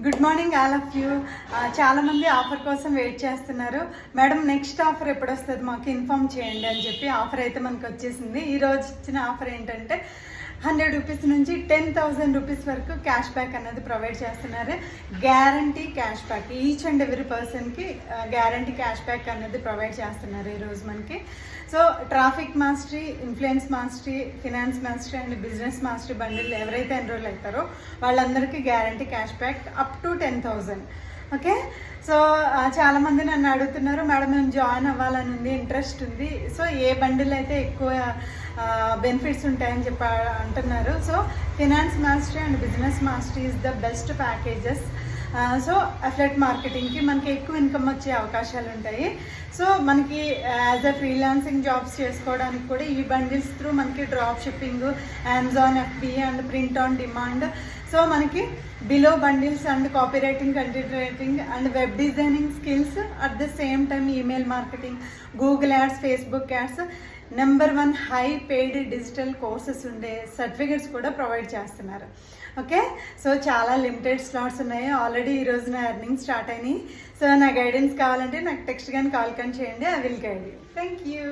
Good morning all of you. చాలామంది offer కోసం wait చేస్తున్నారు. మేడం నెక్స్ట్ ఆఫర్ ఎప్పుడు వస్తుంది మాకు ఇన్ఫామ్ చేయండి అని చెప్పి ఆఫర్ అయితే మనకు వచ్చేసింది. ఈరోజు ఇచ్చిన ఆఫర్ ఏంటంటే 100 రూపీస్ నుంచి 10,000 రూపీస్ వరకు క్యాష్ బ్యాక్ అనేది ప్రొవైడ్ చేస్తున్నారు. Guarantee cash back, each and every పర్సన్కి గ్యారంటీ క్యాష్ బ్యాక్ అనేది ప్రొవైడ్ చేస్తున్నారు ఈరోజు మనకి. So traffic mastery, influence mastery, finance mastery and business mastery bundle ఎవరైతే ఎన్రోల్ అవుతారో వాళ్ళందరికీ guarantee cash back up to 10,000. Okay, so చాలామంది నన్ను అడుగుతున్నారు, మేడం మేము జాయిన్ అవ్వాలని ఉంది, ఇంట్రెస్ట్ ఉంది, సో ఏ బండిల్ అయితే ఎక్కువ బెనిఫిట్స్ ఉంటాయని చెప్పి అంటున్నారు. So finance mastery and business mastery is the best packages. So affiliate మార్కెటింగ్కి మనకి ఎక్కువ ఇన్కమ్ వచ్చే అవకాశాలు ఉంటాయి. సో మనకి యాజ్ అ ఫ్రీలాన్సింగ్ జాబ్స్ చేసుకోవడానికి కూడా ఈ బండిల్స్ త్రూ మనకి drop shipping, Amazon FBA and print on demand, so మనకి below bundles and copy writing, content writing and web designing skills, at the same time email marketing, Google ads, Facebook ads, number 1 high paid digital courses ఉండే certificates కూడా provide చేస్తున్నారు. Okay, so చాలా limited slots ఉన్నాయి. Already ఈరోజు నా earning start అయినాయి. సో నా గైడెన్స్ కావాలంటే నాకు టెక్స్ట్ కానీ కాల్ కానీ చేయండి, I will guide you. Thank you.